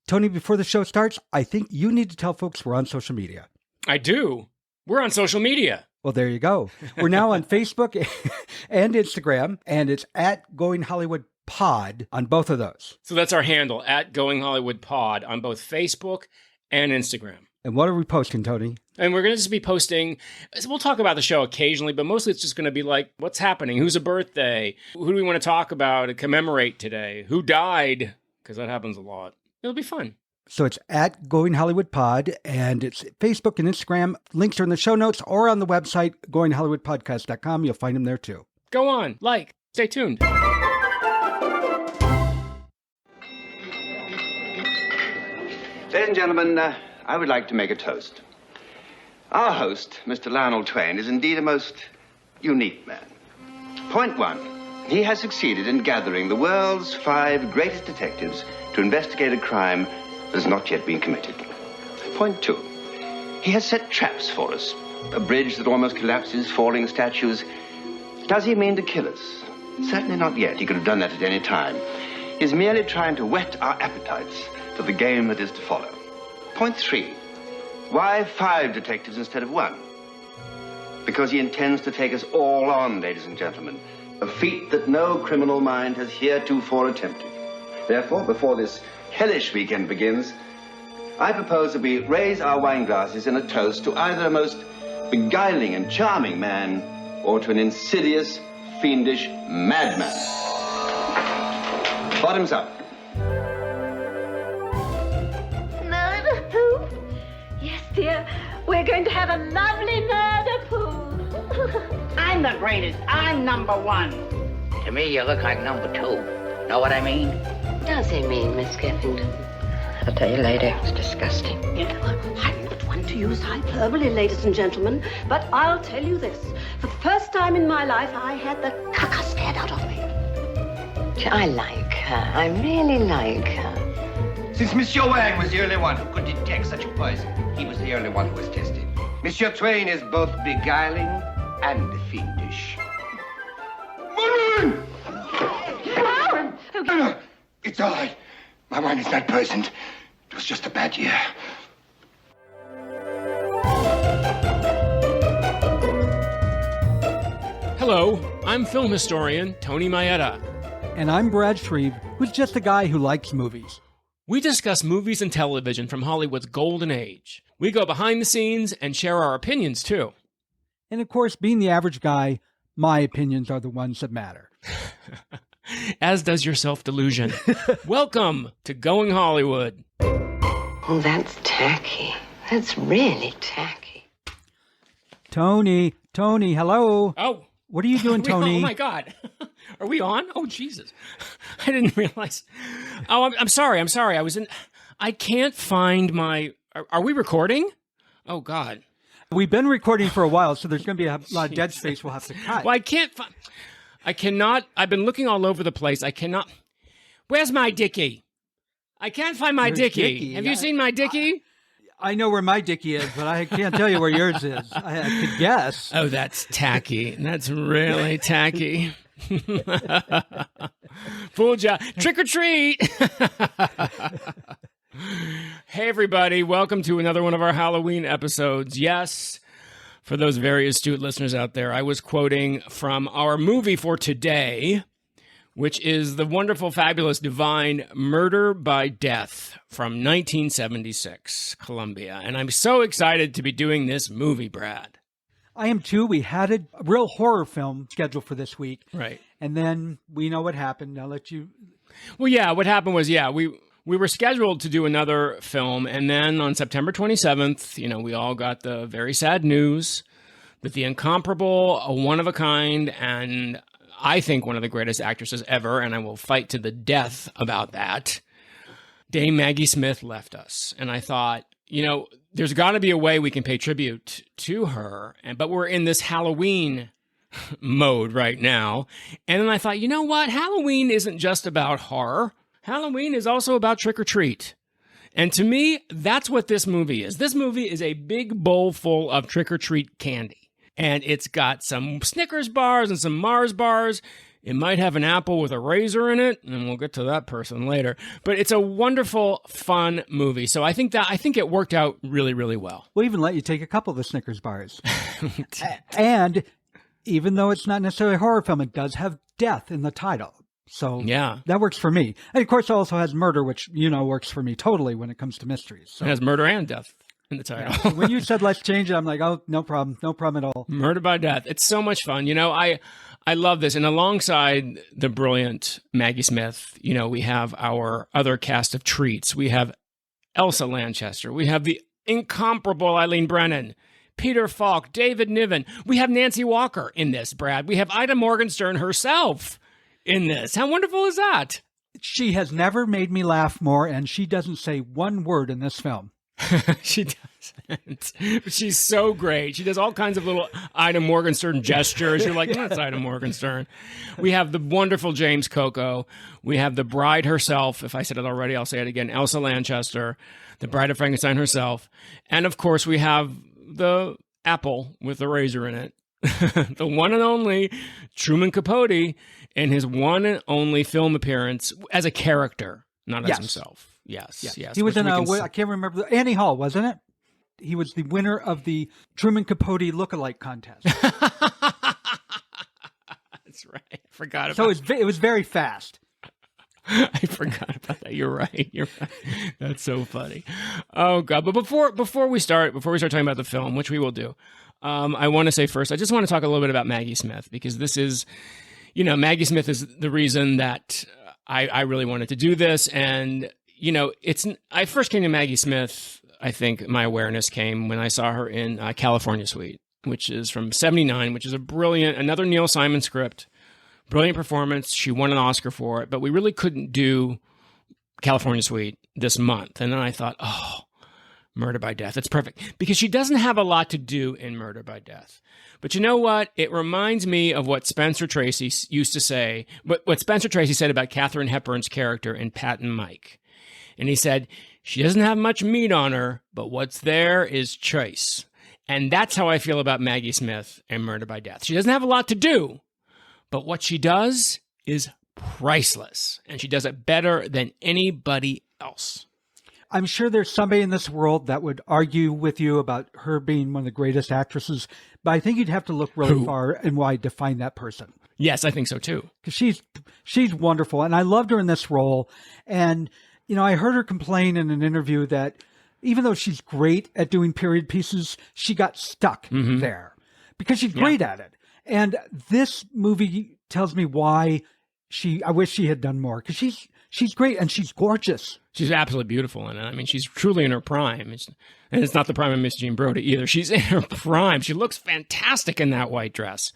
Tony, before the show starts, I think you need to tell folks we're on social media. I do. We're on social media. Well, there you go. We're now on Facebook and Instagram, and it's at Going Hollywood Pod on both of those. So that's our handle, at Going Hollywood Pod, on both Facebook and Instagram. And what are we posting, Tony? And we're going to just be posting, we'll talk about the show occasionally, but mostly it's just going to be like, what's happening? Who's a birthday? Who do we want to talk about and commemorate today? Who died? Because that happens a lot. It'll be fun. So it's at Going Hollywood Pod, and it's Facebook and Instagram. Links are in the show notes or on the website, goinghollywoodpodcast.com. You'll find them there too. Go on, stay tuned. Ladies and gentlemen, I would like to make a toast. Our host, Mr. Lionel Twain, is indeed a most unique man. Point one, he has succeeded in gathering the world's 5 greatest detectives to investigate a crime that has not yet been committed. Point two, he has set traps for us. A bridge that almost collapses, falling statues. Does he mean to kill us? Certainly not yet. He could have done that at any time. He's merely trying to whet our appetites for the game that is to follow. Point three, why 5 detectives instead of 1? Because he intends to take us all on, ladies and gentlemen. A feat that no criminal mind has heretofore attempted. Therefore, before this hellish weekend begins, I propose that we raise our wine glasses in a toast to either a most beguiling and charming man or to an insidious, fiendish madman. Bottoms up. Murder pool? Yes, dear. We're going to have a lovely murder pool. I'm the greatest. I'm number 1. To me, you look like number 2. Know what I mean? Does he mean, Miss Skeffington? I'll tell you later. It's disgusting. I'm not one to use hyperbole, ladies and gentlemen, but I'll tell you this. For the first time in my life, I had the caca scared out of me. I like her. I really like her. Since Monsieur Wang was the only one who could detect such a poison, he was the only one who was tested. Monsieur Twain is both beguiling and fiendish. Maureen! Oh, It's all right. My wine is not poisoned. It was just a bad year. Hello, I'm film historian Tony Maeda. And I'm Brad Shreve, who's just a guy who likes movies. We discuss movies and television from Hollywood's golden age. We go behind the scenes and share our opinions, too. And of course, being the average guy, my opinions are the ones that matter. As does your self-delusion. Welcome to Going Hollywood. Oh, that's tacky. That's really tacky. Tony, hello. Oh. What are you doing, Tony? Oh, my God. Are we on? Oh, Jesus. I didn't realize. Oh, I'm sorry. I can't find my... Are we recording? Oh, God. We've been recording for a while, so there's going to be a lot of dead space we'll have to cut. Well, I cannot... I've been looking all over the place. I cannot... Where's my dickie? I can't find my dickie. Have you seen my dickie? I know where my dickie is, but I can't tell you where yours is. I could guess. Oh, that's tacky. That's really tacky. Fooled ya. Trick or treat. Hey, everybody. Welcome to another one of our Halloween episodes. Yes, for those very astute listeners out there, I was quoting from our movie for today, which is the wonderful, fabulous, divine Murder by Death from 1976, Columbia. And I'm so excited to be doing this movie, Brad. I am too. We had a real horror film scheduled for this week. Right. And then we know what happened. I'll let you... Well, yeah, what happened was, we were scheduled to do another film. And then on September 27th, we all got the very sad news that the incomparable, one-of-a-kind, and I think one of the greatest actresses ever, and I will fight to the death about that, Dame Maggie Smith left us. And I thought, there's got to be a way we can pay tribute to her, but we're in this Halloween mode right now. And then I thought, you know what? Halloween isn't just about horror. Halloween is also about trick or treat. And to me, that's what this movie is. This movie is a big bowl full of trick or treat candy. And it's got some Snickers bars and some Mars bars. It might have an apple with a razor in it, and we'll get to that person later. But it's a wonderful, fun movie. So I think it worked out really, really well. We'll even let you take a couple of the Snickers bars. And even though it's not necessarily a horror film, it does have death in the title. So yeah, that works for me. And of course, it also has murder, which, works for me totally when it comes to mysteries. So. It has murder and death in the title. Yeah. When you said let's change it, I'm like, oh, no problem. No problem at all. Murder by death. It's so much fun. I love this. And alongside the brilliant Maggie Smith, we have our other cast of treats. We have Elsa Lanchester. We have the incomparable Eileen Brennan, Peter Falk, David Niven. We have Nancy Walker in this, Brad. We have Ida Morgenstern herself in this. How wonderful is that? She has never made me laugh more, and she doesn't say one word in this film. She doesn't. She's so great. She does all kinds of little Ida Morgenstern gestures. You're like, that's Ida Morgenstern. We have the wonderful James Coco. We have the bride herself. If I said it already, I'll say it again. Elsa Lanchester, the bride of Frankenstein herself. And of course, we have the apple with the razor in it. The one and only Truman Capote in his one and only film appearance as a character, not as himself. Yes. He was in I can't remember, Annie Hall, wasn't it? He was the winner of the Truman Capote lookalike contest. That's right. I forgot about that. So it was very fast. I forgot about that. You're right. That's so funny. Oh God! But before we start talking about the film, which we will do, I want to say first, I just want to talk a little bit about Maggie Smith, because this is, Maggie Smith is the reason that I really wanted to do this. And I first came to Maggie Smith. I think my awareness came when I saw her in California Suite, which is from '79, which is another Neil Simon script. Brilliant performance. She won an Oscar for it, but we really couldn't do California Suite this month. And then I thought, Murder by Death. It's perfect, because she doesn't have a lot to do in Murder by Death. But you know what? It reminds me of what Spencer Tracy used to say, what Spencer Tracy said about Katharine Hepburn's character in Pat and Mike. And he said, she doesn't have much meat on her, but what's there is choice. And that's how I feel about Maggie Smith and Murder by Death. She doesn't have a lot to do, but what she does is priceless, and she does it better than anybody else. I'm sure there's somebody in this world that would argue with you about her being one of the greatest actresses, but I think you'd have to look really far and wide to find that person. Yes, I think so too. Because she's wonderful, and I loved her in this role. And, I heard her complain in an interview that even though she's great at doing period pieces, she got stuck there because she's great at it. And this movie tells me why I wish she had done more, because she's great and she's gorgeous. She's absolutely beautiful in it. I mean, she's truly in her prime. And it's not the prime of Miss Jean Brodie either. She's in her prime. She looks fantastic in that white dress.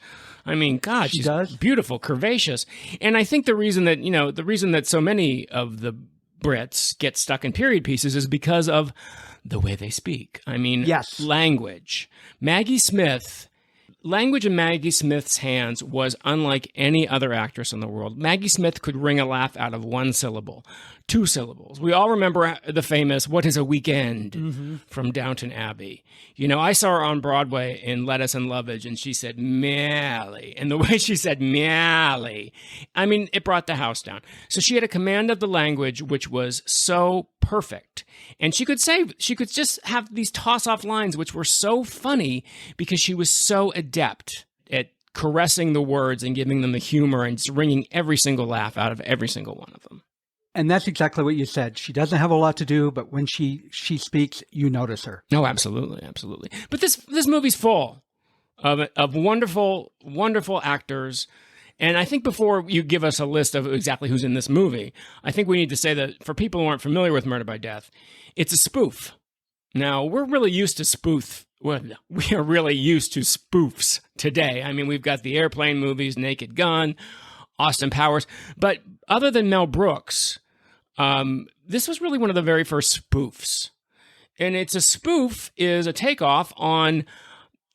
I mean, God, she's beautiful, curvaceous. And I think the reason that so many of the Brits get stuck in period pieces is because of the way they speak. I mean, language. Language in Maggie Smith's hands was unlike any other actress in the world. Maggie Smith could wring a laugh out of one syllable, 2 syllables. We all remember the famous "What is a Weekend" from Downton Abbey. I saw her on Broadway in Lettuce and Lovage, and she said "Mally," and the way she said "Mally," I mean, it brought the house down. So she had a command of the language which was so perfect, and she could just have these toss-off lines which were so funny because she was so adept at caressing the words and giving them the humor and just wringing every single laugh out of every single one of them. And that's exactly what you said. She doesn't have a lot to do, but when she speaks, you notice her. No, absolutely, absolutely. But this movie's full of wonderful, wonderful actors. And I think before you give us a list of exactly who's in this movie, I think we need to say that for people who aren't familiar with Murder by Death, it's a spoof. Now, we are really used to spoofs today. I mean, we've got the Airplane movies, Naked Gun, Austin Powers. But other than Mel Brooks, this was really one of the very first spoofs. And it's a spoof is a takeoff on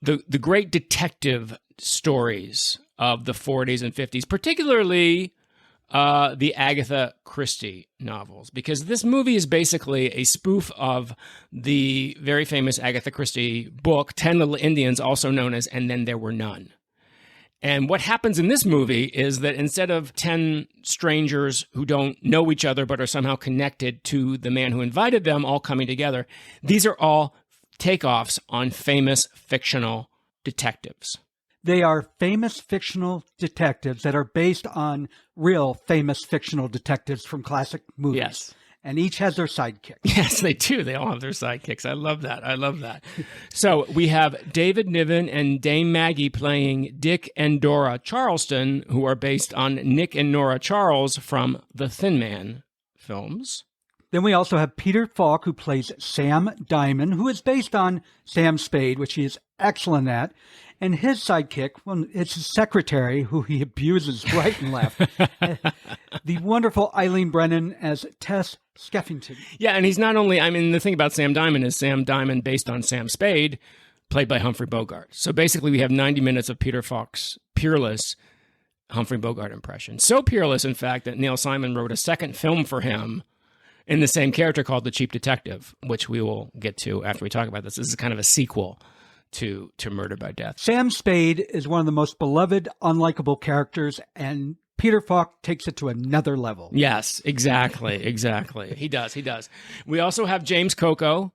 the great detective stories of the 40s and 50s, particularly the Agatha Christie novels, because this movie is basically a spoof of the very famous Agatha Christie book, 10 Little Indians, also known as And Then There Were None. And what happens in this movie is that instead of 10 strangers who don't know each other but are somehow connected to the man who invited them all coming together, these are all takeoffs on famous fictional detectives. They are famous fictional detectives that are based on real famous fictional detectives from classic movies. Yes. And each has their sidekick. Yes, they do. They all have their sidekicks. I love that. So we have David Niven and Dame Maggie playing Dick and Dora Charleston, who are based on Nick and Nora Charles from the Thin Man films. Then we also have Peter Falk, who plays Sam Diamond, who is based on Sam Spade, which he is excellent at. And his sidekick, well, it's his secretary, who he abuses right and left. The wonderful Eileen Brennan as Tess Skeffington. Yeah, and he's not only, I mean, the thing about Sam Diamond is Sam Diamond based on Sam Spade, played by Humphrey Bogart. So basically we have 90 minutes of Peter Falk's peerless Humphrey Bogart impression. So peerless, in fact, that Neil Simon wrote a second film for him in the same character called The Cheap Detective, which we will get to after we talk about this. This is kind of a sequel to Murder by Death. Sam Spade is one of the most beloved, unlikable characters, and Peter Falk takes it to another level. Yes, exactly. He does. We also have James Coco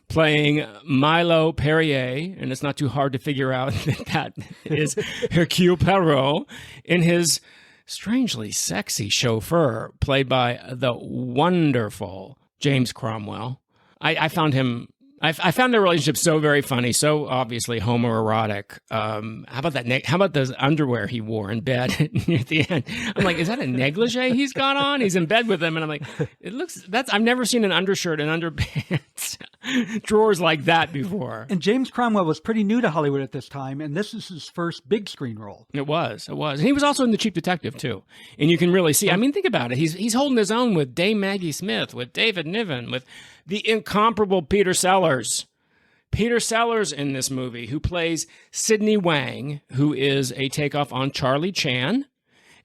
playing Milo Perrier, and it's not too hard to figure out that is Hercule Poirot in his strangely sexy chauffeur, played by the wonderful James Cromwell. I found him... I found their relationship so very funny, so obviously homoerotic. How about that? How about those underwear he wore in bed near the end? I'm like, is that a negligee he's got on? He's in bed with him, and I'm like, I've never seen an undershirt and underpants drawers like that before. And James Cromwell was pretty new to Hollywood at this time, and this is his first big screen role. It was. And he was also in The Cheap Detective too, and you can really see. I mean, think about it. He's holding his own with Dame Maggie Smith, with David Niven, with the incomparable Peter Sellers. Peter Sellers in this movie, who plays Sidney Wang, who is a takeoff on Charlie Chan,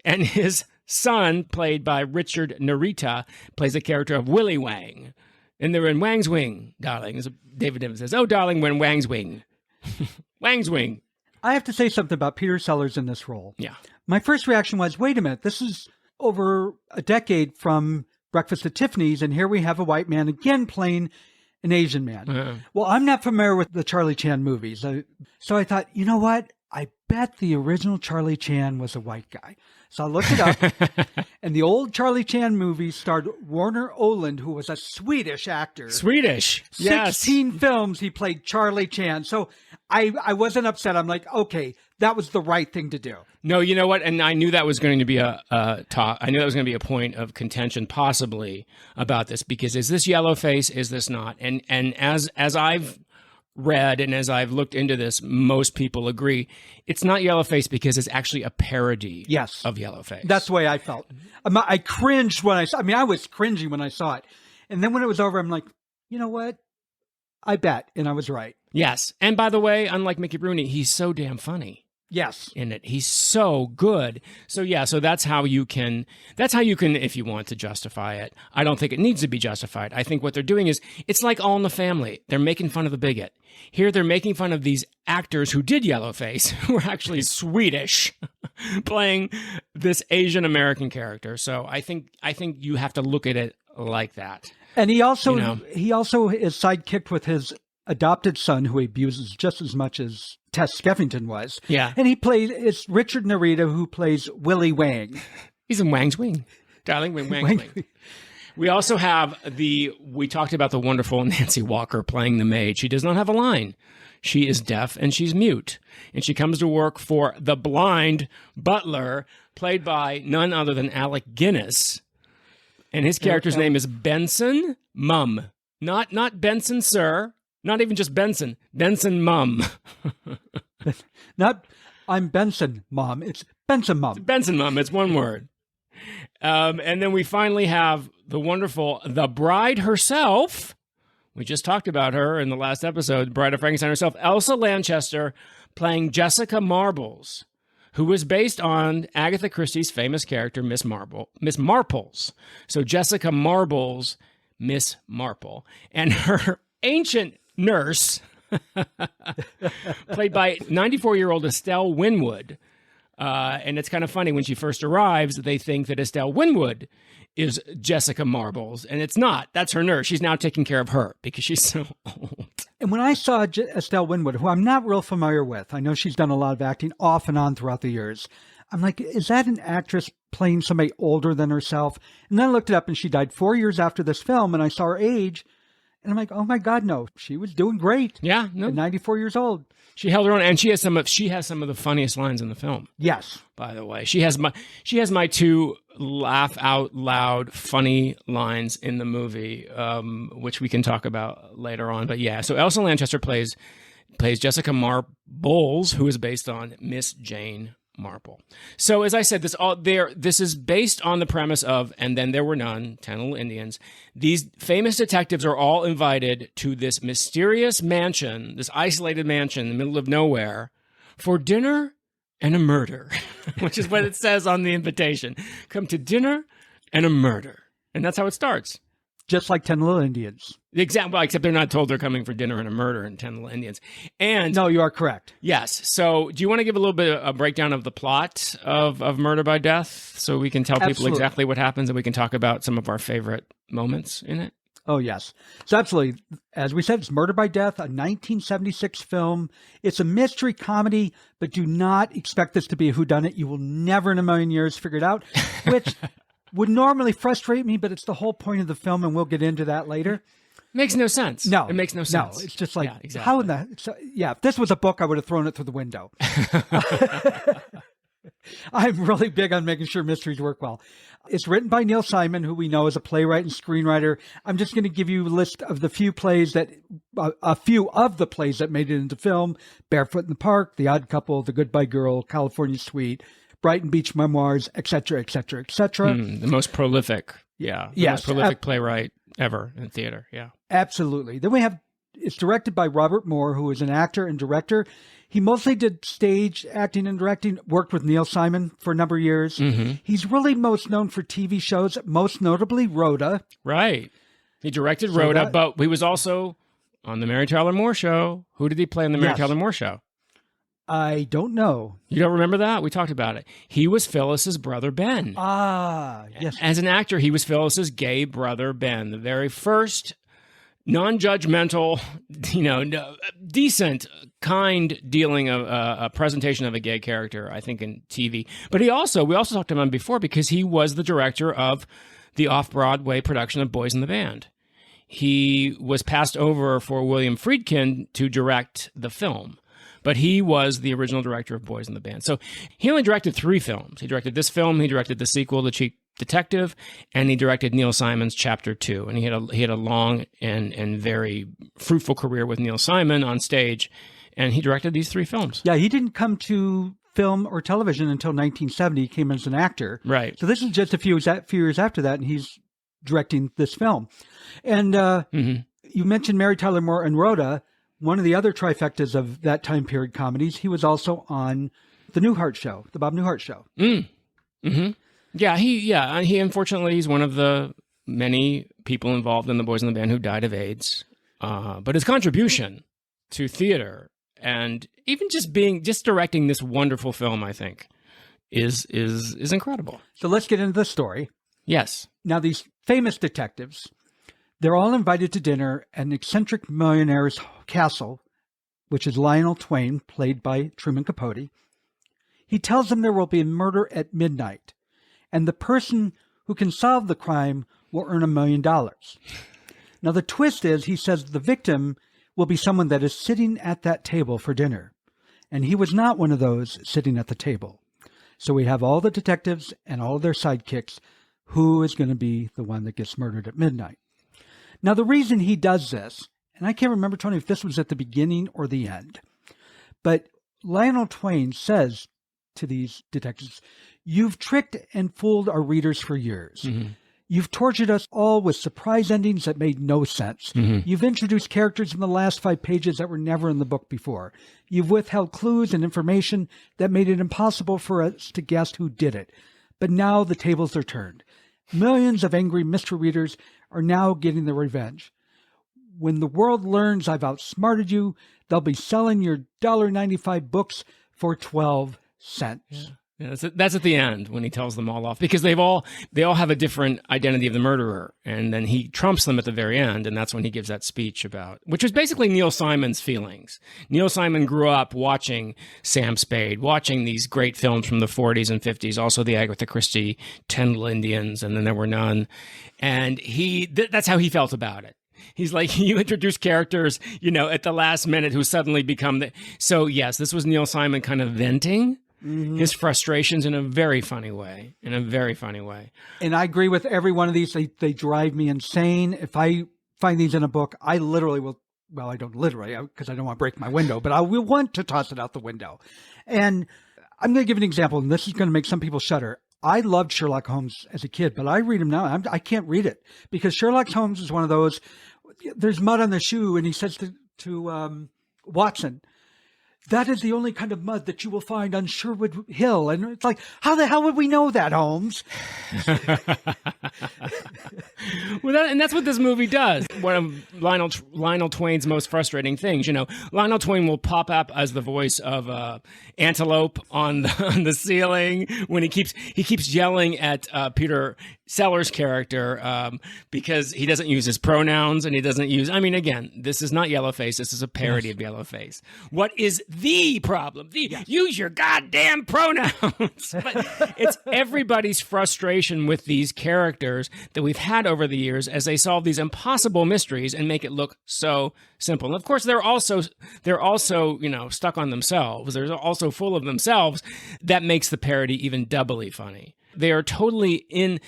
and his son, played by Richard Narita, plays the character of Willie Wang. And they're in Wang's Wing, darling. As David Niven says, oh, darling, we're in Wang's Wing. Wang's Wing. I have to say something about Peter Sellers in this role. Yeah. My first reaction was, wait a minute, this is over a decade from Breakfast at Tiffany's, and here we have a white man again playing an Asian man. Uh-huh. Well, I'm not familiar with the Charlie Chan movies. So I thought, you know what? I bet the original Charlie Chan was a white guy. So I looked it up, and the old Charlie Chan movies starred Warner Oland, who was a Swedish actor. Swedish, yes. 16 films he played Charlie Chan. So I wasn't upset. I'm like, okay, that was the right thing to do. No, you know what? And I knew that was going to be a talk. I knew that was going to be a point of contention, possibly, about this, because is this yellowface? Is this not? And as I've read and as I've looked into this, most people agree it's not yellowface because it's actually a parody of yellowface. That's the way I felt. I cringed when I was cringing when I saw it. And then when it was over, I'm like, you know what? I bet. And I was right. Yes. And by the way, unlike Mickey Rooney, he's so damn funny. Yes. In it. He's so good. So yeah, so that's how you can, if you want to justify it. I don't think it needs to be justified. I think what they're doing is, it's like All in the Family. They're making fun of the bigot. Here they're making fun of these actors who did yellowface, who are actually Swedish, playing this Asian American character. So I think you have to look at it like that. And he also is sidekicked with his adopted son, who he abuses just as much as Tess Skeffington was. Yeah. And it's Richard Narita, who plays Willie Wang. He's in Wang's Wing. Darling, Wang's Wing. We also have we talked about the wonderful Nancy Walker playing the maid. She does not have a line. She is deaf and she's mute. And she comes to work for the blind butler, played by none other than Alec Guinness. And his character's name is Benson Mum. Not Benson Sir. Not even just Benson. Benson Mum. I'm Benson Mom. It's Benson Mum. Benson Mum. It's one word. And then we finally have the bride herself. We just talked about her in the last episode, Bride of Frankenstein herself, Elsa Lanchester, playing Jessica Marbles, who was based on Agatha Christie's famous character, Miss Marples. So Jessica Marbles, Miss Marple. And her ancient nurse, played by 94-year-old Estelle Winwood, And it's kind of funny when she first arrives, they think that Estelle Winwood is Jessica Marbles, and it's not. That's her nurse. She's now taking care of her because she's so old. And when I saw Estelle Winwood, who I'm not real familiar with, I know she's done a lot of acting off and on throughout the years. I'm like, is that an actress playing somebody older than herself? And then I looked it up, and she died 4 years after this film, and I saw her age, and I'm like, oh my God, no, she was doing great. Yeah, no. At 94 years old. She held her own, and she has some of the funniest lines in the film. Yes. By the way, she has my two laugh out loud funny lines in the movie, which we can talk about later on. But yeah, so Elsa Lanchester plays Jessica Marbles, who is based on Miss Jane Marple. So as I said, this is based on the premise of And Then There Were None, 10 Little Indians. These famous detectives are all invited to this mysterious mansion, this isolated mansion in the middle of nowhere, for dinner and a murder, which is what it says on the invitation. Come to dinner and a murder. And that's how it starts. Just like 10 Little Indians. Except they're not told they're coming for dinner and a murder in 10 Little Indians. And no, you are correct. Yes. So do you want to give a little bit of a breakdown of the plot of Murder by Death so we can tell people exactly what happens and we can talk about some of our favorite moments in it? Oh, yes. So absolutely. As we said, it's Murder by Death, a 1976 film. It's a mystery comedy, but do not expect this to be a whodunit. You will never in a million years figure it out, which would normally frustrate me, but it's the whole point of the film, and we'll get into that later. Makes no sense. No. It makes no sense. No, it's just like, yeah, exactly. How in the... So, yeah, if this was a book, I would have thrown it through the window. I'm really big on making sure mysteries work well. It's written by Neil Simon, who we know is a playwright and screenwriter. I'm just going to give you a list of a few of the plays that made it into film: Barefoot in the Park, The Odd Couple, The Goodbye Girl, California Suite, Brighton Beach Memoirs, etc., etc., etc. The most prolific, most prolific playwright ever in theater, Absolutely. Then it's directed by Robert Moore, who is an actor and director. He mostly did stage acting and directing, worked with Neil Simon for a number of years. Mm-hmm. He's really most known for TV shows, most notably Rhoda. Right. He directed Rhoda, but he was also on The Mary Tyler Moore Show. Who did he play on The Mary Tyler Moore Show? I don't know. You don't remember that? We talked about it. He was Phyllis's brother, Ben. Ah, yes. As an actor, he was Phyllis's gay brother, Ben, the very first non-judgmental, decent, kind dealing of a presentation of a gay character, I think, in TV. But we also talked about him before because he was the director of the off-Broadway production of Boys in the Band. He was passed over for William Friedkin to direct the film, but he was the original director of Boys in the Band. So he only directed 3 films. He directed this film, he directed the sequel, The Cheap Detective, and he directed Neil Simon's Chapter 2. And he had a long and very fruitful career with Neil Simon on stage, and he directed these 3 films. Yeah, he didn't come to film or television until 1970. He came as an actor. Right. So this is just a few years after that, and he's directing this film. And you mentioned Mary Tyler Moore and Rhoda, one of the other trifectas of that time period comedies. He was also on the Newhart Show, the Bob Newhart Show. Mm-hmm. Yeah, he unfortunately, he's one of the many people involved in the Boys in the Band who died of AIDS. But his contribution to theater and even just directing this wonderful film, I think, is incredible. So let's get into the story. Yes. Now, these famous detectives, they're all invited to dinner at an eccentric millionaire's castle, which is Lionel Twain, played by Truman Capote. He tells them there will be a murder at midnight, and the person who can solve the crime will earn $1 million. Now, the twist is, he says the victim will be someone that is sitting at that table for dinner, and he was not one of those sitting at the table. So we have all the detectives and all of their sidekicks. Who is going to be the one that gets murdered at midnight? Now, the reason he does this, and I can't remember, Tony, if this was at the beginning or the end, but Lionel Twain says to these detectives, "You've tricked and fooled our readers for years. Mm-hmm. You've tortured us all with surprise endings that made no sense. Mm-hmm. You've introduced characters in the last 5 pages that were never in the book before. You've withheld clues and information that made it impossible for us to guess who did it. But now the tables are turned. Millions of angry mystery readers are now getting their revenge. When the world learns I've outsmarted you, they'll be selling your $1.95 books for 12 cents." Yeah. Yeah, that's at the end when he tells them all off, because they all have a different identity of the murderer, and then he trumps them at the very end, and that's when he gives that speech about, which was basically Neil Simon's feelings. Neil Simon grew up watching Sam Spade, watching these great films from the 40s and 50s, also the Agatha Christie 10 Little Indians, and then There Were None, and that's how he felt about it. He's like, you introduce characters, at the last minute who suddenly become So yes, this was Neil Simon kind of venting his frustrations in a very funny way. And I agree with every one of these. They drive me insane. If I find these in a book, I literally will. Well, I don't literally, because I don't want to break my window, but I will want to toss it out the window. And I'm going to give an example, and this is going to make some people shudder. I loved Sherlock Holmes as a kid, but I read him now. I can't read it because Sherlock Holmes is one of those. There's mud on the shoe, and he says to Watson, "That is the only kind of mud that you will find on Sherwood Hill." And it's like, how the hell would we know that, Holmes? And that's what this movie does. One of Lionel Twain's most frustrating things. Lionel Twain will pop up as the voice of Antelope on the ceiling when he keeps yelling at Peter Sellers' character because he doesn't use his pronouns, and he doesn't use. I mean, again, this is not Yellowface. This is a parody of Yellowface. What is the problem? Use your goddamn pronouns. But it's everybody's frustration with these characters that we've had over the years as they solve these impossible mysteries and make it look so simple. And of course, they're also stuck on themselves. They're also full of themselves. That makes the parody even doubly funny. They are totally in.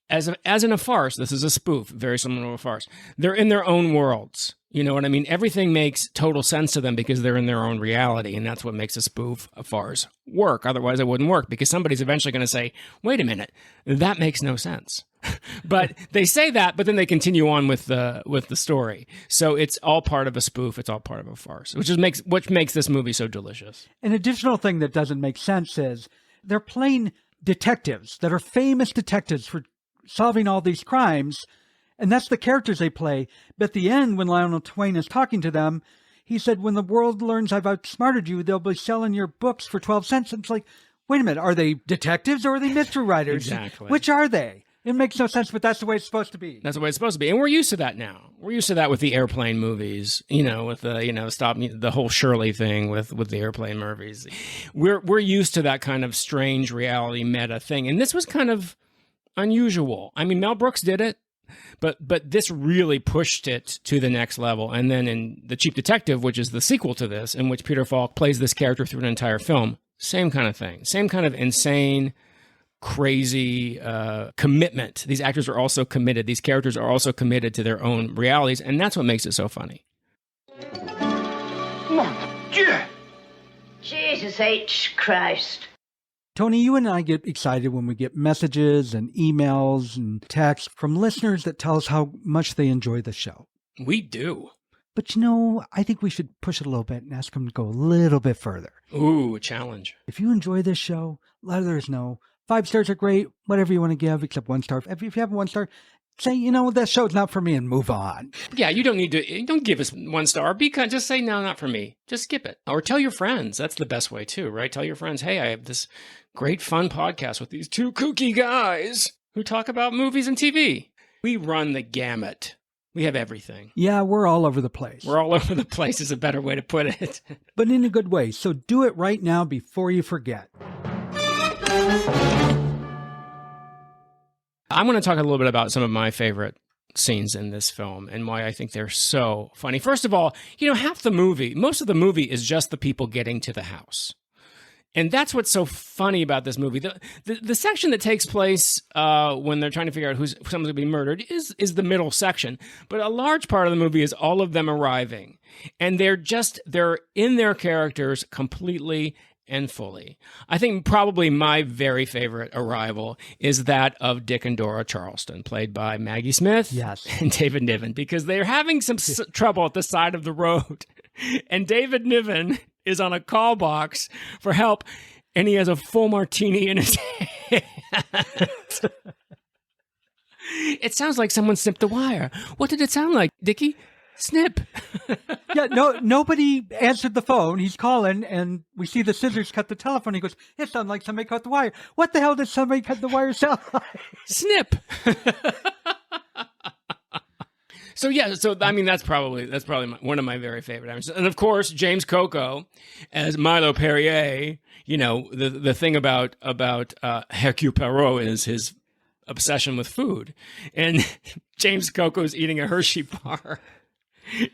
As in a farce, this is a spoof, very similar to a farce. They're in their own worlds. You know what I mean? Everything makes total sense to them because they're in their own reality, and that's what makes a spoof, a farce, work. Otherwise, it wouldn't work because somebody's eventually going to say, wait a minute, that makes no sense. But they say that, but then they continue on with the story. So it's all part of a spoof. It's all part of a farce, which makes this movie so delicious. An additional thing that doesn't make sense is they're playing detectives that are famous detectives for solving all these crimes, and that's the characters they play. But at the end, when Lionel Twain is talking to them, he said, when the world learns I've outsmarted you, they'll be selling your books for 12 cents. And it's like, wait a minute, are they detectives or are they mystery writers? Exactly. Which are they? It makes no sense, but that's the way it's supposed to be. That's the way it's supposed to be. And we're used to that now. We're used to that with the airplane movies, with the whole Shirley thing with the airplane movies. We're used to that kind of strange reality meta thing. And this was kind of unusual. I mean, Mel Brooks did it, but this really pushed it to the next level. And then in The Cheap Detective, which is the sequel to this, in which Peter Falk plays this character through an entire film, same kind of thing. Same kind of insane, crazy commitment. These actors are also committed. These characters are also committed to their own realities, and that's what makes it so funny. Mon Dieu! Jesus H. Christ. Tony, you and I get excited when we get messages and emails and texts from listeners that tell us how much they enjoy the show. We do. But I think we should push it a little bit and ask them to go a little bit further. Ooh, a challenge. If you enjoy this show, let others know. 5 stars are great, whatever you want to give, except 1 star. If you have 1 star, say, that show's not for me and move on. Yeah, you don't give us 1 star. Just say, no, not for me. Just skip it. Or tell your friends. That's the best way too, right? Tell your friends, hey, I have this great fun podcast with these 2 kooky guys who talk about movies and TV. We run the gamut. We have everything. Yeah, we're all over the place. We're all over the place is a better way to put it. But in a good way. So do it right now before you forget. I'm going to talk a little bit about some of my favorite scenes in this film and why I think they're so funny. First of all, most of the movie is just the people getting to the house. And that's what's so funny about this movie. The section that takes place when they're trying to figure out who's someone's going to be murdered is the middle section. But a large part of the movie is all of them arriving. And they're in their characters completely and fully. I think probably my very favorite arrival is that of Dick and Dora Charleston, played by Maggie Smith and David Niven, because they're having some trouble at the side of the road. And David Niven is on a call box for help, and he has a full martini in his hand. It sounds like someone snipped the wire. What did it sound like, Dickie? Snip. Yeah, nobody answered the phone. He's calling, and we see the scissors cut the telephone. He goes, "It sounds like somebody cut the wire." What the hell did somebody cut the wire sound like? Snip. So I mean that's probably one of my very favorite actors. And of course James Coco as Milo Perrier. You know, the thing about Hercule Poirot is his obsession with food, and James Coco's eating a Hershey bar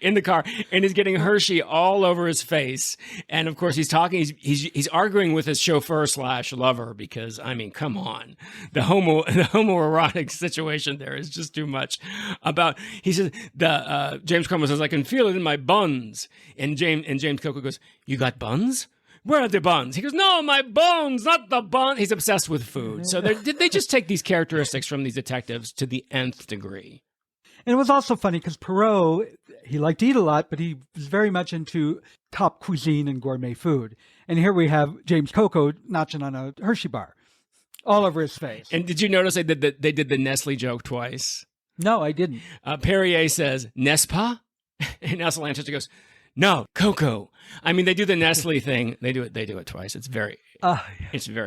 in the car, and he's getting Hershey all over his face. And of course, he's talking. He's arguing with his chauffeur / lover because, I mean, come on, the homoerotic situation there is just too much. He says James Cromwell says, "I can feel it in my buns," and James Coco goes, "You got buns? Where are the buns?" He goes, "No, my bones, not the bun." He's obsessed with food. So they just take these characteristics from these detectives to the nth degree. And it was also funny because Perot, he liked to eat a lot, but he was very much into top cuisine and gourmet food. And here we have James Coco notching on a Hershey bar all over his face. And did you notice they did the Nestle joke twice? No, I didn't. Perrier says, "N'est-ce pas?" And Ursula Lanchester goes, "No, Coco." I mean, they do the Nestle thing. They do it twice. It's very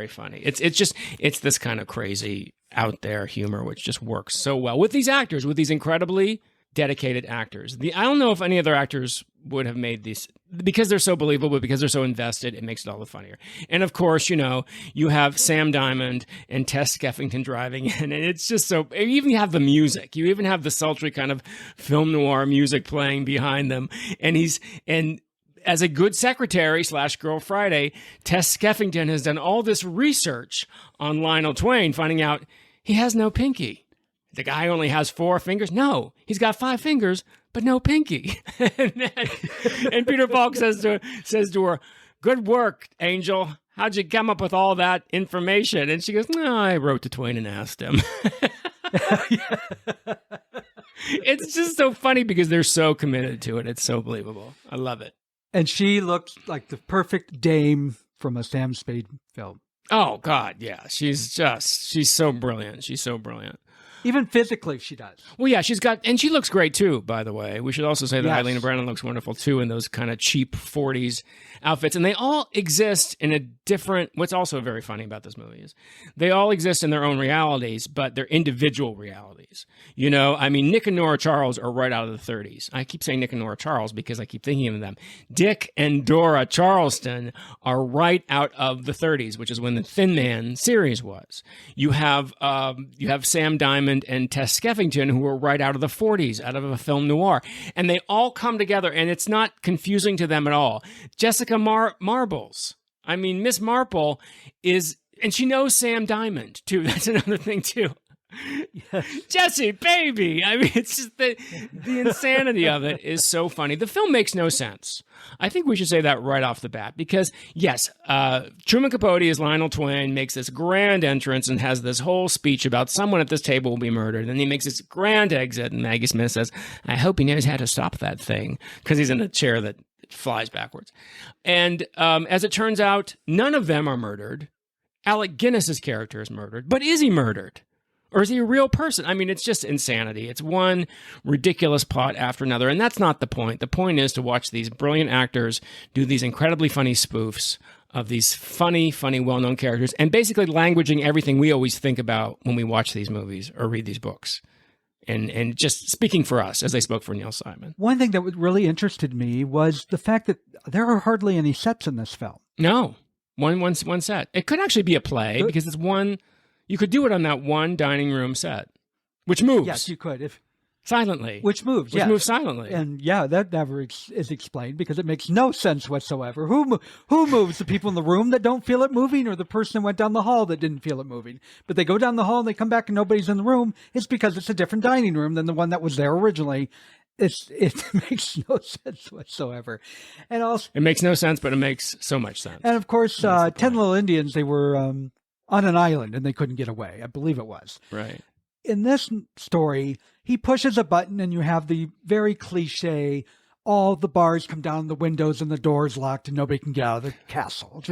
funny. It's this kind of crazy out there humor, which just works so well with these actors, with these incredibly dedicated actors. I don't know if any other actors would have made these, because they're so believable, but because they're so invested, it makes it all the funnier. And of course, you know, you have Sam Diamond and Tess Skeffington driving in, and it's just so, you even have the music. You even have the sultry kind of film noir music playing behind them. And as a good secretary / Girl Friday, Tess Skeffington has done all this research on Lionel Twain, finding out he has no pinky. The guy only has 4 fingers. No, he's got 5 fingers, but no pinky. and Peter Falk says to her, "Good work, Angel. How'd you come up with all that information?" And she goes, "No, I wrote to Twain and asked him." It's just so funny because they're so committed to it. It's so believable. I love it. And she looks like the perfect dame from a Sam Spade film. Oh, God, yeah. She's so brilliant. She's so brilliant. Even physically, she does. Well, yeah, and she looks great, too, by the way. We should also say that Eileen Brennan looks wonderful, too, in those kind of cheap 40s outfits. And they all exist in a different, what's also very funny about this movie is they all exist in their own realities, but they're individual realities. You know, I mean, Nick and Nora Charles are right out of the 30s. I keep saying Nick and Nora Charles because I keep thinking of them. Dick and Dora Charleston are right out of the 30s, which is when the Thin Man series was. You have Sam Diamond and Tess Skeffington, who were right out of the 40s, out of a film noir. And they all come together, and it's not confusing to them at all. Jessica Marbles. I mean, Miss Marple is, and she knows Sam Diamond, too. That's another thing, too. Yes. Jesse, baby. I mean, it's just the insanity of it is so funny. The film makes no sense. I think we should say that right off the bat because, yes, Truman Capote as Lionel Twain makes this grand entrance and has this whole speech about someone at this table will be murdered. And then he makes this grand exit, and Maggie Smith says, "I hope he knows how to stop that thing," because he's in a chair that flies backwards. And as it turns out, none of them are murdered. Alec Guinness's character is murdered, but is he murdered? Or is he a real person? I mean, it's just insanity. It's one ridiculous plot after another, and that's not the point. The point is to watch these brilliant actors do these incredibly funny spoofs of these funny, well-known characters, and basically languaging everything we always think about when we watch these movies or read these books. And just speaking for us, as they spoke for Neil Simon. One thing that really interested me was the fact that there are hardly any sets in this film. No, one set. It could actually be a play because it's one. You could do it on that one dining room set, which moves. Yes, you could. Silently. Which moves, Which moves silently. And yeah, that never is explained because it makes no sense whatsoever. Who moves? The people in the room that don't feel it moving, or the person who went down the hall that didn't feel it moving? But they go down the hall and they come back and nobody's in the room. It's because it's a different dining room than the one that was there originally. It makes no sense whatsoever. And also, it makes no sense, but it makes so much sense. And of course, 10 Little Indians, they were on an island and they couldn't get away. I believe it was. Right. In this story, he pushes a button and you have the very cliche all the bars come down, the windows and the doors locked, and nobody can get out of the castle.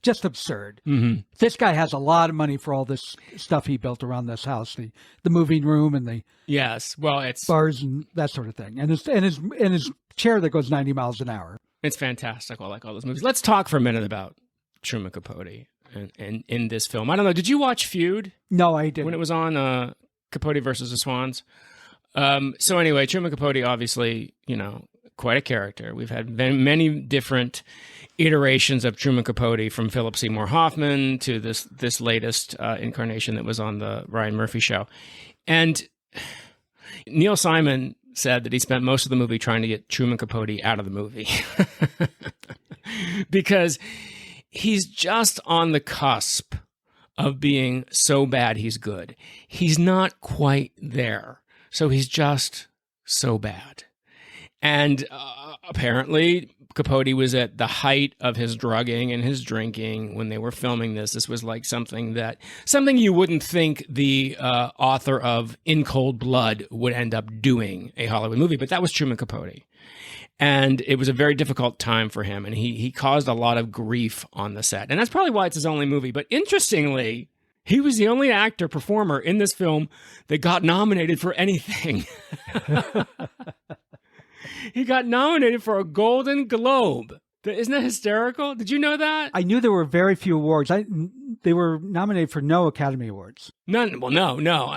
Just absurd. Mm-hmm. This guy has a lot of money for all this stuff he built around this house, the moving room and the it's bars and that sort of thing, and his chair that goes 90 miles an hour. It's fantastic. I like all those movies. Let's talk for a minute about Truman Capote and in this film. I don't know. Did you watch Feud? No, I didn't. When it was on Capote versus the Swans. So anyway, Truman Capote, obviously, quite a character. We've had many different iterations of Truman Capote, from Philip Seymour Hoffman to this latest incarnation that was on the Ryan Murphy show. And Neil Simon said that he spent most of the movie trying to get Truman Capote out of the movie because he's just on the cusp of being so bad he's good. He's not quite there, so he's just so bad. And apparently, Capote was at the height of his drugging and his drinking when they were filming this. This was like something you wouldn't think the author of In Cold Blood would end up doing a Hollywood movie, but that was Truman Capote. And it was a very difficult time for him, and he caused a lot of grief on the set. And that's probably why it's his only movie. But interestingly, he was the only actor, performer in this film that got nominated for anything. He got nominated for a Golden Globe. Isn't that hysterical? Did you know that? I knew there were very few awards. They were nominated for no Academy Awards. None. Well, no.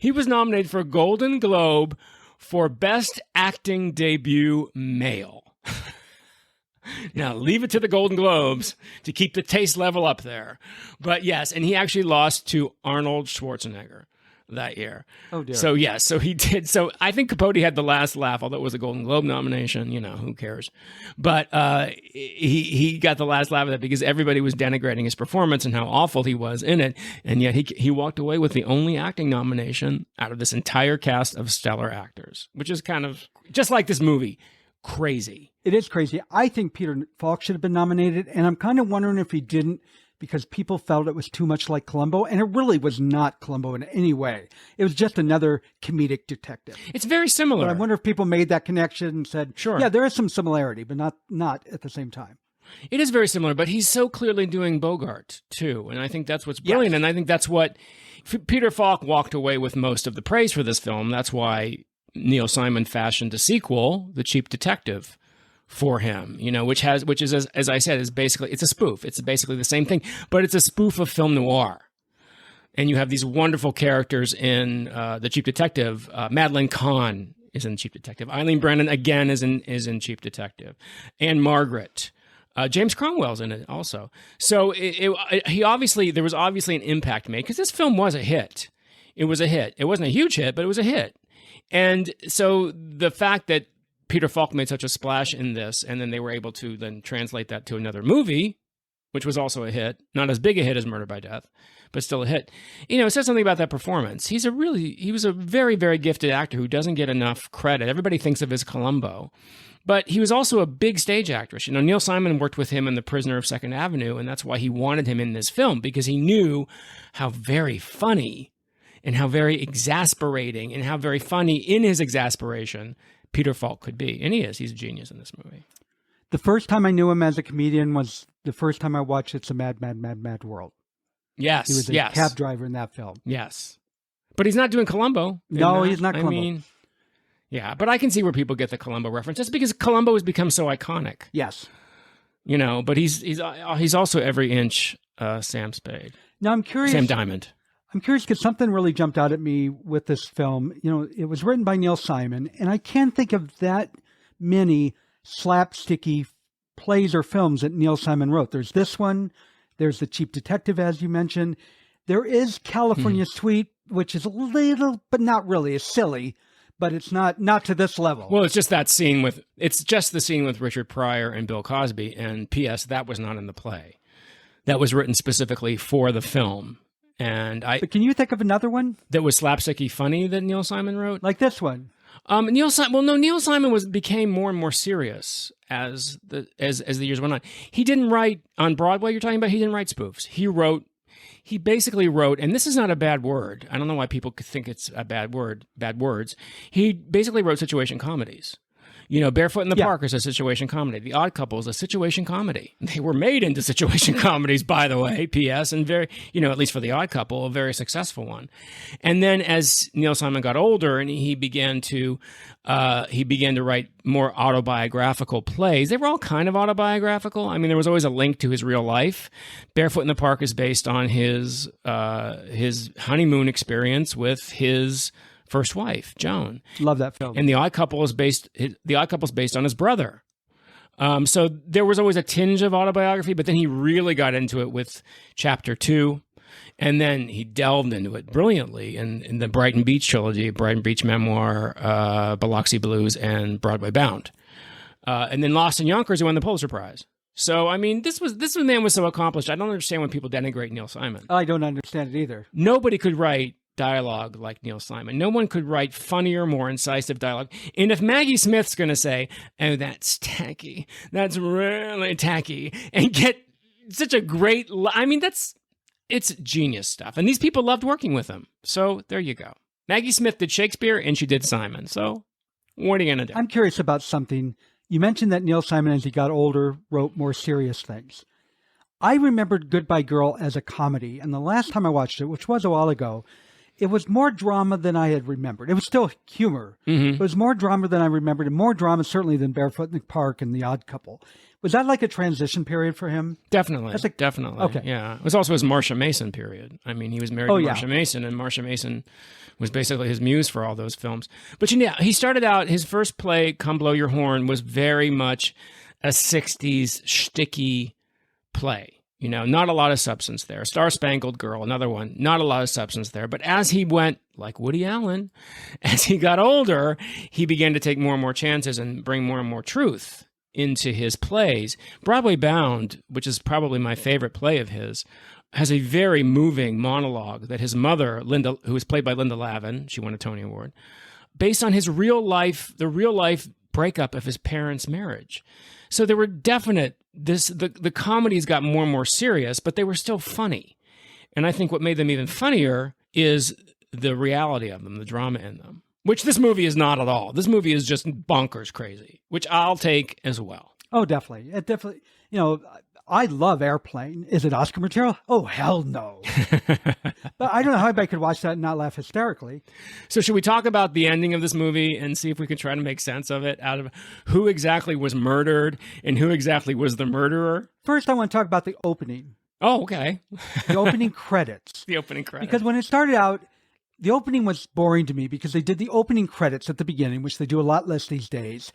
He was nominated for a Golden Globe for Best Acting Debut Male. Now, leave it to the Golden Globes to keep the taste level up there. But yes, and he actually lost to Arnold Schwarzenegger that year. Oh, dear. So, yes, so he did. So I think Capote had the last laugh, although it was a Golden Globe nomination. Who cares? But he got the last laugh of that because everybody was denigrating his performance and how awful he was in it. And yet he walked away with the only acting nomination out of this entire cast of stellar actors, which is kind of just like this movie. Crazy. It is crazy. I think Peter Falk should have been nominated, and I'm kind of wondering if he didn't because people felt it was too much like Columbo, and it really was not Columbo in any way. It was just another comedic detective. It's very similar. But I wonder if people made that connection and said, sure, yeah, there is some similarity, but not at the same time. It is very similar, but he's so clearly doing Bogart, too, and I think that's what's brilliant, yes. And I think that's what Peter Falk walked away with most of the praise for this film. That's why Neil Simon fashioned a sequel, The Cheap Detective, for him, which is, as I said, is basically, it's a spoof. It's basically the same thing, but it's a spoof of film noir. And you have these wonderful characters in The Cheap Detective. Madeline Kahn is in Cheap Detective. Eileen Brennan, again, is in Cheap Detective. And Margaret. James Cromwell's in it also. So there was obviously an impact made, because this film was a hit. It was a hit. It wasn't a huge hit, but it was a hit. And so the fact that Peter Falk made such a splash in this, and then they were able to then translate that to another movie, which was also a hit, not as big a hit as Murder by Death, but still a hit. It says something about that performance. He was a very, very gifted actor who doesn't get enough credit. Everybody thinks of his Columbo, but he was also a big stage actress. Neil Simon worked with him in The Prisoner of Second Avenue, and that's why he wanted him in this film, because he knew how very funny and how very exasperating and how very funny in his exasperation Peter Falk could be. And he is. He's a genius in this movie. The first time I knew him as a comedian was the first time I watched It's a Mad, Mad, Mad, Mad World. Yes. He was a cab driver in that film. Yes. But he's not doing Columbo. No, he's not Columbo. Yeah, but I can see where people get the Columbo reference. That's because Columbo has become so iconic. Yes. But he's also every inch Sam Spade. Now I'm curious. Sam Diamond. I'm curious because something really jumped out at me with this film. It was written by Neil Simon, and I can't think of that many slapsticky plays or films that Neil Simon wrote. There's this one. There's The Cheap Detective, as you mentioned. There is California Suite, which is a little, but not really. It's silly, but it's not to this level. Well, it's just the scene with Richard Pryor and Bill Cosby. And P.S., that was not in the play. That was written specifically for the film. But can you think of another one that was slapsticky funny that Neil Simon wrote? Like this one? Neil Simon became more and more serious as the years went on. He didn't write on Broadway. You're talking about. He didn't write spoofs. He basically wrote, and this is not a bad word. I don't know why people could think it's a bad word. Bad words. He basically wrote situation comedies. Barefoot in the Park is a situation comedy. The Odd Couple is a situation comedy. They were made into situation comedies, by the way, P.S., and very, at least for The Odd Couple, a very successful one. And then as Neil Simon got older and he began to write more autobiographical plays, they were all kind of autobiographical. I mean, there was always a link to his real life. Barefoot in the Park is based on his honeymoon experience with his first wife, Joan. Love that film. And The Odd Couple is based on his brother. So there was always a tinge of autobiography, but then he really got into it with Chapter 2. And then he delved into it brilliantly in the Brighton Beach trilogy, Brighton Beach Memoir, Biloxi Blues, and Broadway Bound. And then Lost in Yonkers, he won the Pulitzer Prize. So, I mean, this man was so accomplished. I don't understand when people denigrate Neil Simon. I don't understand it either. Nobody could write dialogue like Neil Simon. No one could write funnier, more incisive dialogue. And if Maggie Smith's going to say, "Oh, that's tacky. That's really tacky," and get such a great, it's genius stuff. And these people loved working with him. So there you go. Maggie Smith did Shakespeare and she did Simon. So what are you going to do? I'm curious about something. You mentioned that Neil Simon, as he got older, wrote more serious things. I remembered Goodbye Girl as a comedy. And the last time I watched it, which was a while ago, it was more drama than I had remembered. It was still humor. Mm-hmm. It was more drama than I remembered, and more drama certainly than Barefoot in the Park and The Odd Couple. Was that like a transition period for him? Definitely. Definitely. Okay. Yeah. It was also his Marcia Mason period. I mean, he was married to Marcia Mason, and Marcia Mason was basically his muse for all those films. But he started out, his first play, Come Blow Your Horn, was very much a 60s shticky play. Not a lot of substance there. Star Spangled Girl, another one, not a lot of substance there. But as he went, like Woody Allen, as he got older, he began to take more and more chances and bring more and more truth into his plays. Broadway Bound, which is probably my favorite play of his, has a very moving monologue that his mother, Linda, who was played by Linda Lavin, she won a Tony Award, based on the real life breakup of his parents' marriage. So there were definite, the comedies got more and more serious, but they were still funny. And I think what made them even funnier is the reality of them, the drama in them, which this movie is not at all. This movie is just bonkers crazy, which I'll take as well. Oh, definitely. It definitely, I love Airplane. Is it Oscar material? Oh, hell no. But I don't know how anybody could watch that and not laugh hysterically. So should we talk about the ending of this movie and see if we can try to make sense of it, out of who exactly was murdered and who exactly was the murderer? First, I want to talk about the opening. Oh, okay. The opening credits. The opening credits. Because when it started out, the opening was boring to me because they did the opening credits at the beginning, which they do a lot less these days.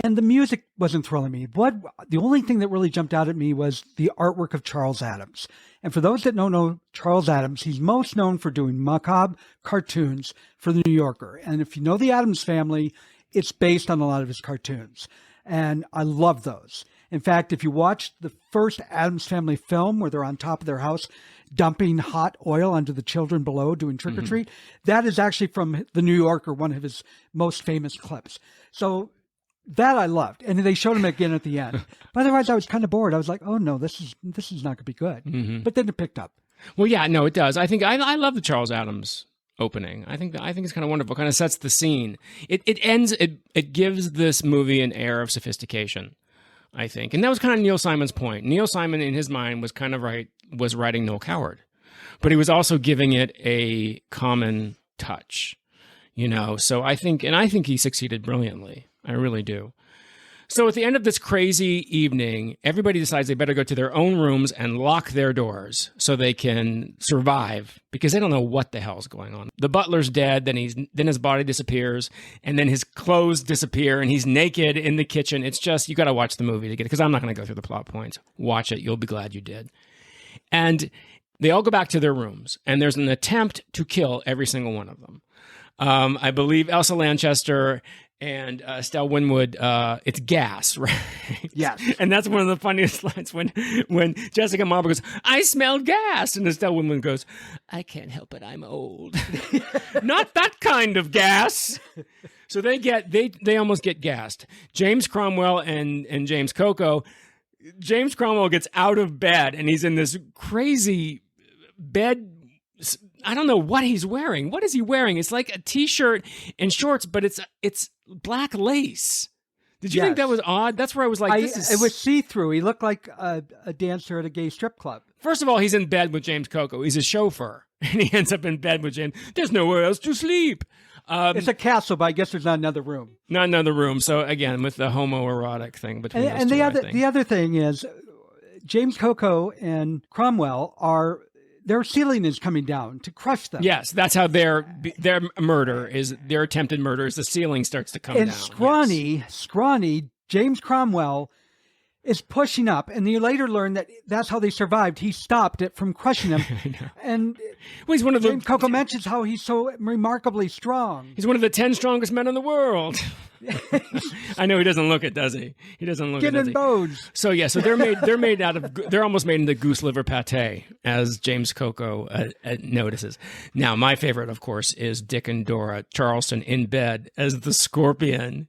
And the music wasn't thrilling me. The only thing that really jumped out at me was the artwork of Charles Addams. And for those that don't know Charles Addams, he's most known for doing macabre cartoons for The New Yorker. And if you know the Addams family, it's based on a lot of his cartoons. And I love those. In fact, if you watch the first Addams Family film where they're on top of their house dumping hot oil onto the children below doing trick-or-treat, that is actually from The New Yorker, one of his most famous clips. So that I loved. And they showed him again at the end. But otherwise, I was kind of bored. I was like, oh, no, this is not going to be good. Mm-hmm. But then it picked up. Well, yeah, no, it does. I think I love the Charles Addams opening. I think it's kind of wonderful. Kind of sets the scene. It gives this movie an air of sophistication, I think. And that was kind of Neil Simon's point. Neil Simon, in his mind, was writing Noel Coward. But he was also giving it a common touch, So I think he succeeded brilliantly. I really do. So at the end of this crazy evening, everybody decides they better go to their own rooms and lock their doors so they can survive, because they don't know what the hell's going on. The butler's dead, then his body disappears, and then his clothes disappear, and he's naked in the kitchen. It's just, you got to watch the movie to get it, because I'm not going to go through the plot points. Watch it. You'll be glad you did. And they all go back to their rooms, and there's an attempt to kill every single one of them. I believe Elsa Lanchester and Estelle Winwood, it's gas, right? Yes. And that's one of the funniest lines when Jessica Marble goes, "I smell gas," and Estelle Winwood goes, "I can't help it, I'm old." Not that kind of gas. So they almost get gassed. James Cromwell and James Coco. James Cromwell gets out of bed and he's in this crazy bed. I don't know what he's wearing. What is he wearing? It's like a t-shirt and shorts, but it's black lace. Did you think that was odd? That's where I was like, It was see-through. He looked like a dancer at a gay strip club. First of all, he's in bed with James Coco. He's a chauffeur. And he ends up in bed with James. There's nowhere else to sleep. It's a castle, but I guess there's not another room. Not another room. So again, with the homoerotic thing between those two, the other thing is, James Coco and Cromwell their ceiling is coming down to crush them. Yes, that's how their attempted murder is the ceiling starts to come down. And scrawny James Cromwell is pushing up, and you later learn that that's how they survived. He stopped it from crushing them. And he's one of James Coco mentions how he's so remarkably strong. He's one of the 10 strongest men in the world. I know he doesn't look it, does he? He doesn't look it, does he? Bones. So yeah, so they're almost made into goose liver pate, as James Coco notices. Now, my favorite, of course, is Dick and Dora Charleston in bed as the scorpion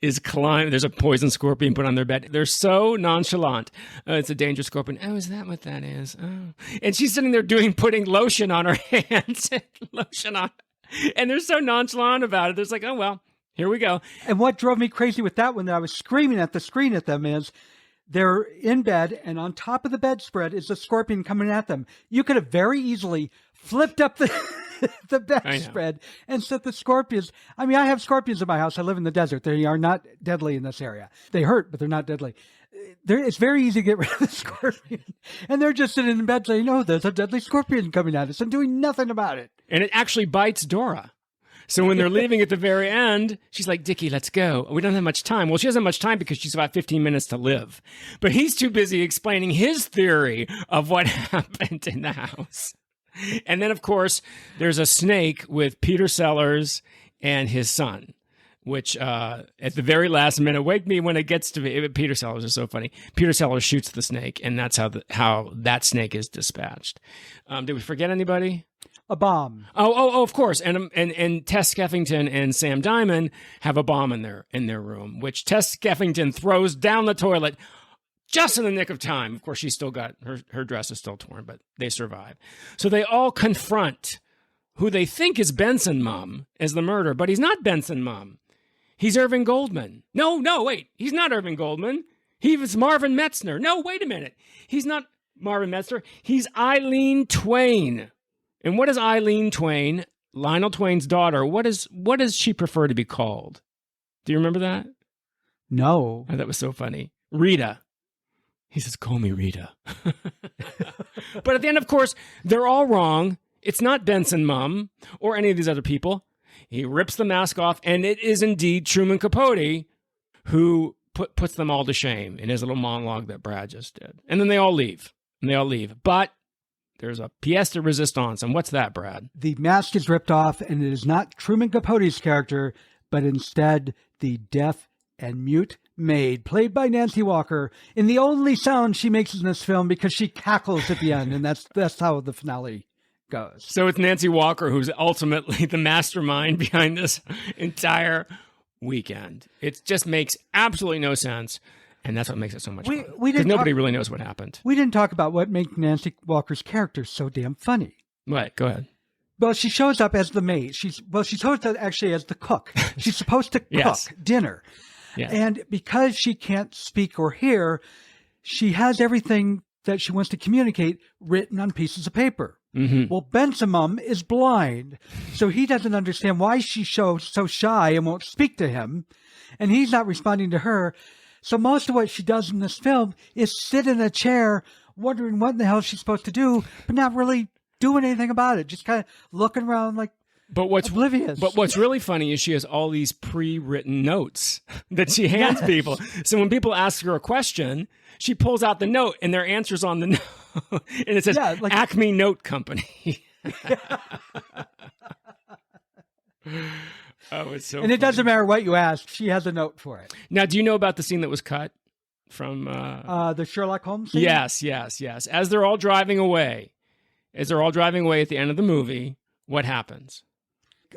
is climbing. There's a poison scorpion put on their bed. They're so nonchalant. It's a dangerous scorpion. Oh, is that what that is? Oh. And she's sitting there putting lotion on her hands. Lotion on. And they're so nonchalant about it. There's like, oh, well, here we go. And what drove me crazy with that one that I was screaming at the screen at them is they're in bed, and on top of the bedspread is a scorpion coming at them. You could have very easily flipped up the bedspread and set the scorpions. I mean, I have scorpions in my house. I live in the desert. They are not deadly in this area. They hurt, but they're not deadly. It's very easy to get rid of the scorpion. And they're just sitting in bed saying, no, there's a deadly scorpion coming at us and doing nothing about it. And it actually bites Dora. So when they're leaving at the very end, she's like, Dickie, let's go. We don't have much time. Well, she doesn't have much time because she's about 15 minutes to live. But he's too busy explaining his theory of what happened in the house. And then, of course, there's a snake with Peter Sellers and his son, which at the very last minute, wake me when it gets to me. Peter Sellers is so funny. Peter Sellers shoots the snake, and that's how that snake is dispatched. Did we forget anybody? A bomb. Oh, of course. And Tess Skeffington and Sam Diamond have a bomb in their room, which Tess Skeffington throws down the toilet just in the nick of time. Of course, she's still got her dress is still torn, but they survive. So they all confront who they think is Benson Mum as the murderer, but he's not Benson Mum. He's Irving Goldman. No, wait. He's not Irving Goldman. He was Marvin Metzner. No, wait a minute. He's not Marvin Metzner. He's Eileen Twain. And what is Eileen Twain, Lionel Twain's daughter? What does she prefer to be called? Do you remember that? No. Oh, that was so funny. Rita. He says, call me Rita. But at the end, of course, they're all wrong. It's not Benson Mum or any of these other people. He rips the mask off, and it is indeed Truman Capote who puts them all to shame in his little monologue that Brad just did. And then they all leave. But there's a pièce de résistance. And what's that, Brad? The mask is ripped off, and it is not Truman Capote's character, but instead the deaf and mute maid, played by Nancy Walker, in the only sound she makes in this film because she cackles at the end, and that's how the finale goes. So it's Nancy Walker who's ultimately the mastermind behind this entire weekend. It just makes absolutely no sense. And that's what makes it so much fun. Because nobody really knows what happened. We didn't talk about what makes Nancy Walker's character so damn funny. What? Go ahead. Well, she shows up as the maid. She shows up actually as the cook. She's supposed to cook dinner. Yeah. And because she can't speak or hear, she has everything that she wants to communicate written on pieces of paper. Mm-hmm. Well, Bensamum is blind, so he doesn't understand why she's so shy and won't speak to him, and he's not responding to her. So most of what she does in this film is sit in a chair wondering what in the hell she's supposed to do, but not really doing anything about it. Just kind of looking around like oblivious. But what's really funny is she has all these pre-written notes that she hands people. So when people ask her a question, she pulls out the note and their answer's on the note. And it says, Acme Note Company. Oh, it's so funny. It doesn't matter what you ask. She has a note for it. Now, do you know about the scene that was cut from... the Sherlock Holmes scene? Yes. As they're all driving away at the end of the movie, what happens?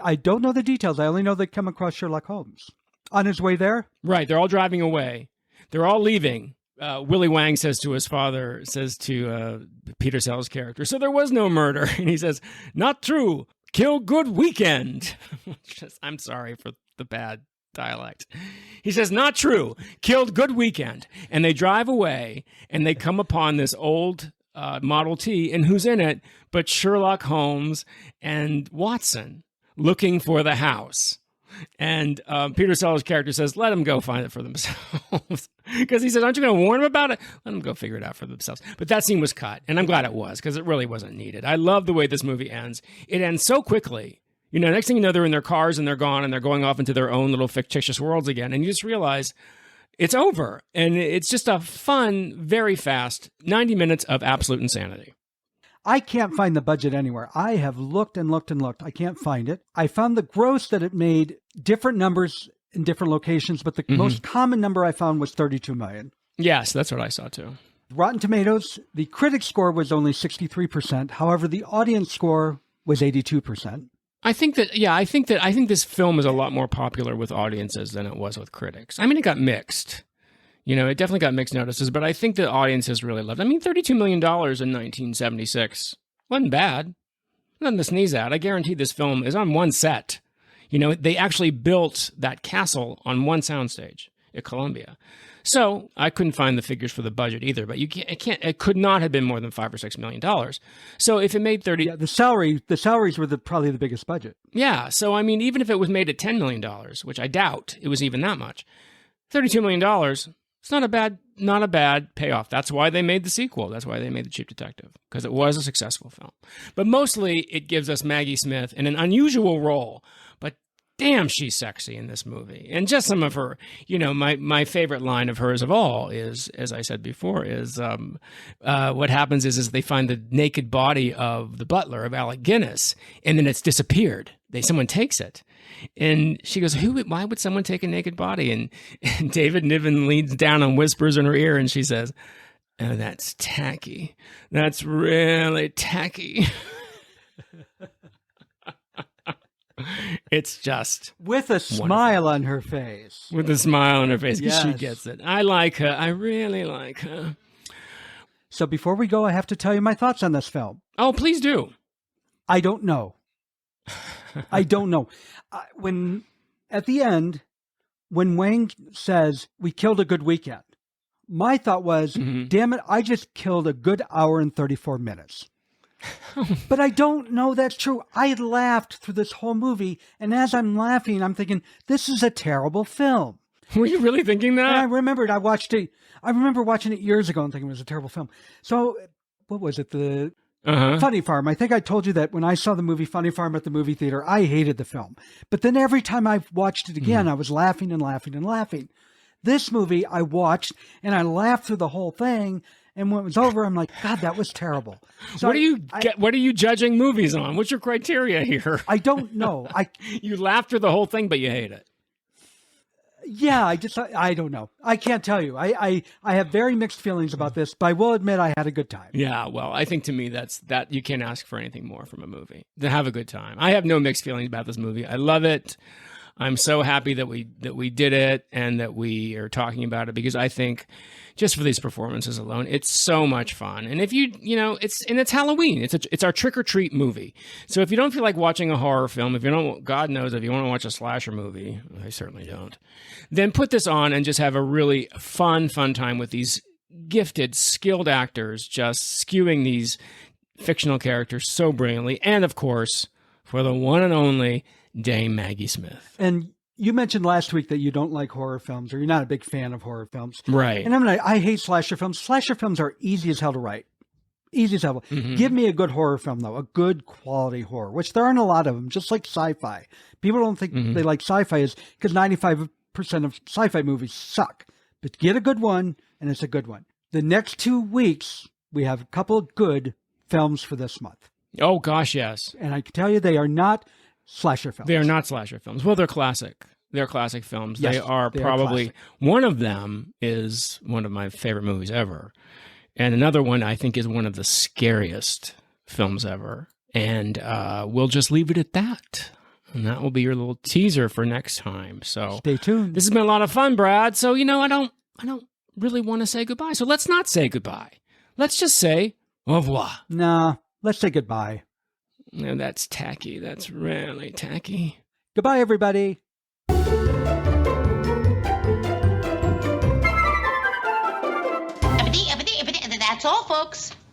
I don't know the details. I only know they come across Sherlock Holmes. On his way there? Right. They're all driving away. They're all leaving. Willie Wang says to Peter Sellers' character, so there was no murder. And he says, not true. Kill good weekend. I'm sorry for the bad dialect. He says, not true. Killed good weekend. And they drive away, and they come upon this old Model T, and who's in it but Sherlock Holmes and Watson looking for the house. And Peter Sellers' character says, let them go find it for themselves. Because he said, aren't you going to warn them about it? Let them go figure it out for themselves. But that scene was cut, and I'm glad it was, because it really wasn't needed. I love the way this movie ends. It ends so quickly. You know, next thing you know, they're in their cars, and they're gone, and they're going off into their own little fictitious worlds again. And you just realize it's over. And it's just a fun, very fast 90 minutes of absolute insanity. I can't find the budget anywhere. I have looked and looked and looked. I can't find it. I found the gross that it made different numbers in different locations, but the most common number I found was 32 million. Yes, that's what I saw too. Rotten Tomatoes, the critic score was only 63%. However, the audience score was 82%. I think this film is a lot more popular with audiences than it was with critics. I mean, it got mixed. You know, it definitely got mixed notices, but I think the audiences really loved it. I mean, $32 million in 1976 wasn't bad. Nothing to sneeze at. I guarantee this film is on one set. You know, they actually built that castle on one soundstage at Columbia. So I couldn't find the figures for the budget either, but it could not have been more than $5 or $6 million. So if it made 30, yeah, the salaries were probably the biggest budget. Yeah. So, I mean, even if it was made at $10 million, which I doubt it was even that much, $32 million, it's not a bad payoff. That's why they made the sequel. That's why they made The Cheap Detective, because it was a successful film. But mostly it gives us Maggie Smith in an unusual role, but damn, she's sexy in this movie. And just some of her, you know, my favorite line of hers of all is, as I said before, is what happens is they find the naked body of the butler, of Alec Guinness, and then it's disappeared. Someone takes it. And she goes, why would someone take a naked body? And David Niven leans down and whispers in her ear, and she says, oh, that's tacky. That's really tacky. It's just with a smile on her face. With a smile on her face, because yes. She gets it. I like her. I really like her. So before we go, I have to tell you my thoughts on this film. Oh, please do. I don't know. I don't know. When at the end, when Wang says we killed a good weekend, my thought was, damn it, I just killed a good hour and 34 minutes. But I don't know that's true. I laughed through this whole movie, and as I'm laughing, I'm thinking, this is a terrible film. Were you really thinking that? And I remembered I remember watching it years ago and thinking it was a terrible film. So what was it? The Funny Farm. I think I told you that when I saw the movie Funny Farm at the movie theater, I hated the film. But then every time I watched it again, I was laughing and laughing and laughing. This movie I watched and I laughed through the whole thing. And when it was over, I'm like, God, that was terrible. So what are you judging movies on? What's your criteria here? I don't know. You laughed through the whole thing, but you hate it. Yeah, I don't know. I can't tell you. I have very mixed feelings about this, but I will admit I had a good time. Yeah, well, I think to me that you can't ask for anything more from a movie than have a good time. I have no mixed feelings about this movie. I love it. I'm so happy that we did it and that we are talking about it, because I think just for these performances alone, it's so much fun. And if it's Halloween, it's our trick or treat movie. So if you don't feel like watching a horror film, God knows if you want to watch a slasher movie, I certainly don't, then put this on and just have a really fun time with these gifted, skilled actors just skewing these fictional characters so brilliantly. And of course, for the one and only Dame Maggie Smith. And you mentioned last week that you don't like horror films, or you're not a big fan of horror films. Right. And I hate slasher films. Slasher films are easy as hell to write. Easy as hell. Give me a good horror film, though. A good quality horror, which there aren't a lot of them, just like sci-fi. People don't think they like sci-fi is because 95% of sci-fi movies suck. But get a good one, and it's a good one. The next 2 weeks, we have a couple of good films for this month. Oh, gosh, yes. And I can tell you they are not slasher films. They are not slasher films. Well, they're classic. They're classic films. Yes, they are probably, one of them is one of my favorite movies ever. And another one I think is one of the scariest films ever. And we'll just leave it at that. And that will be your little teaser for next time. So stay tuned. This has been a lot of fun, Brad. So, I don't really want to say goodbye. So let's not say goodbye. Let's just say au revoir. Nah, let's say goodbye. No, that's tacky. That's really tacky. Goodbye, everybody. That's all, folks.